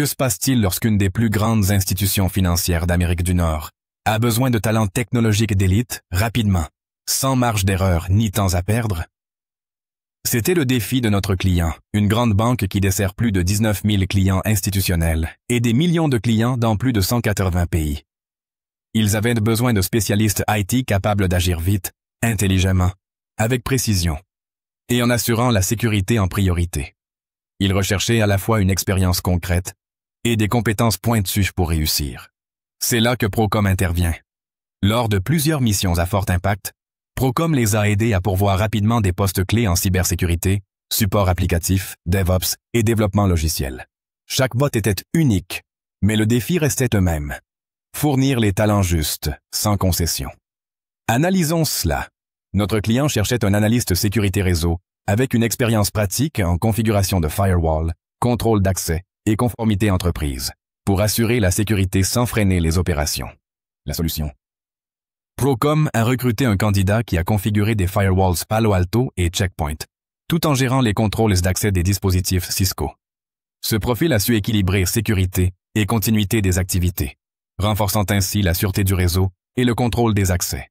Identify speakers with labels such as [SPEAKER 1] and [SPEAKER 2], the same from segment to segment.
[SPEAKER 1] Que se passe-t-il lorsqu'une des plus grandes institutions financières d'Amérique du Nord a besoin de talents technologiques d'élite rapidement, sans marge d'erreur ni temps à perdre? C'était le défi de notre client, une grande banque qui dessert plus de 19 000 clients institutionnels et des millions de clients dans plus de 180 pays. Ils avaient besoin de spécialistes IT capables d'agir vite, intelligemment, avec précision, et en assurant la sécurité en priorité. Ils recherchaient à la fois une expérience concrète et des compétences pointues pour réussir. C'est là que Procom intervient. Lors de plusieurs missions à fort impact, Procom les a aidés à pourvoir rapidement des postes clés en cybersécurité, support applicatif, DevOps et développement logiciel. Chaque vote était unique, mais le défi restait le même. Fournir les talents justes, sans concession. Analysons cela. Notre client cherchait un analyste sécurité réseau avec une expérience pratique en configuration de firewall, contrôle d'accès et conformité entreprise pour assurer la sécurité sans freiner les opérations. La solution. Procom a recruté un candidat qui a configuré des firewalls Palo Alto et Checkpoint, tout en gérant les contrôles d'accès des dispositifs Cisco. Ce profil a su équilibrer sécurité et continuité des activités, renforçant ainsi la sûreté du réseau et le contrôle des accès.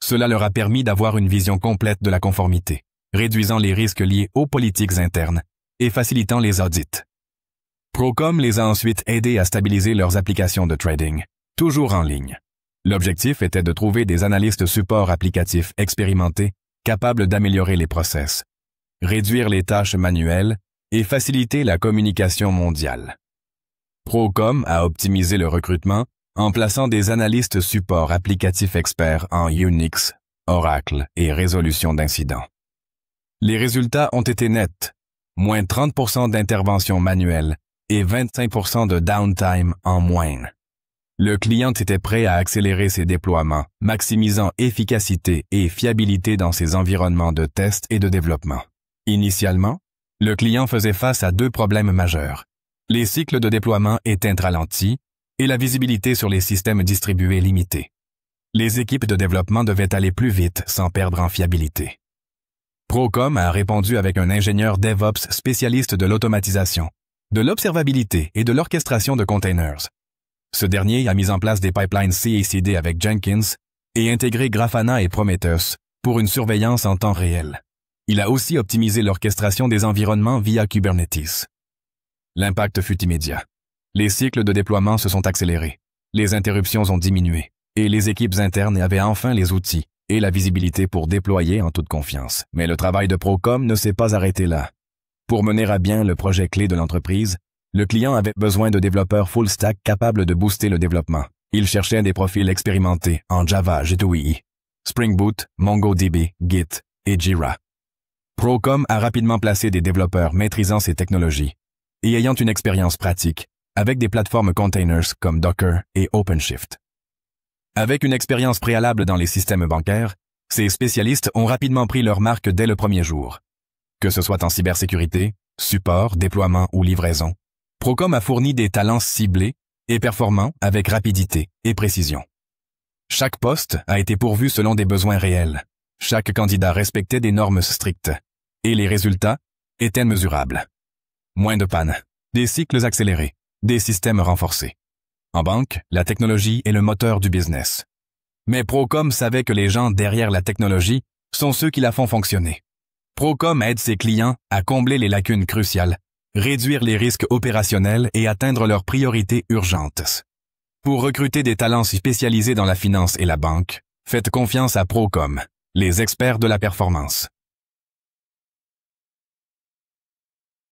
[SPEAKER 1] Cela leur a permis d'avoir une vision complète de la conformité, réduisant les risques liés aux politiques internes et facilitant les audits. Procom les a ensuite aidés à stabiliser leurs applications de trading, toujours en ligne. L'objectif était de trouver des analystes support applicatifs expérimentés capables d'améliorer les process, réduire les tâches manuelles et faciliter la communication mondiale. Procom a optimisé le recrutement en plaçant des analystes support applicatifs experts en Unix, Oracle et résolution d'incidents. Les résultats ont été nets, moins 30% d'interventions manuelles et 25% de downtime en moins. Le client était prêt à accélérer ses déploiements, maximisant efficacité et fiabilité dans ses environnements de test et de développement. Initialement, le client faisait face à deux problèmes majeurs. Les cycles de déploiement étaient ralentis et la visibilité sur les systèmes distribués limitée. Les équipes de développement devaient aller plus vite sans perdre en fiabilité. Procom a répondu avec un ingénieur DevOps spécialiste de l'automatisation, de l'observabilité et de l'orchestration de containers. Ce dernier a mis en place des pipelines CI/CD avec Jenkins et intégré Grafana et Prometheus pour une surveillance en temps réel. Il a aussi optimisé l'orchestration des environnements via Kubernetes. L'impact fut immédiat. Les cycles de déploiement se sont accélérés, les interruptions ont diminué, et les équipes internes avaient enfin les outils et la visibilité pour déployer en toute confiance. Mais le travail de Procom ne s'est pas arrêté là. Pour mener à bien le projet clé de l'entreprise, le client avait besoin de développeurs full stack capables de booster le développement. Il cherchait des profils expérimentés en Java, J2EE, Spring Boot, MongoDB, Git et Jira. Procom a rapidement placé des développeurs maîtrisant ces technologies et ayant une expérience pratique avec des plateformes containers comme Docker et OpenShift. Avec une expérience préalable dans les systèmes bancaires, ces spécialistes ont rapidement pris leur marque dès le premier jour. Que ce soit en cybersécurité, support, déploiement ou livraison, Procom a fourni des talents ciblés et performants avec rapidité et précision. Chaque poste a été pourvu selon des besoins réels. Chaque candidat respectait des normes strictes et les résultats étaient mesurables. Moins de pannes, des cycles accélérés, des systèmes renforcés. En banque, la technologie est le moteur du business. Mais Procom savait que les gens derrière la technologie sont ceux qui la font fonctionner. Procom aide ses clients à combler les lacunes cruciales, réduire les risques opérationnels et atteindre leurs priorités urgentes. Pour recruter des talents spécialisés dans la finance et la banque, faites confiance à Procom, les experts de la performance.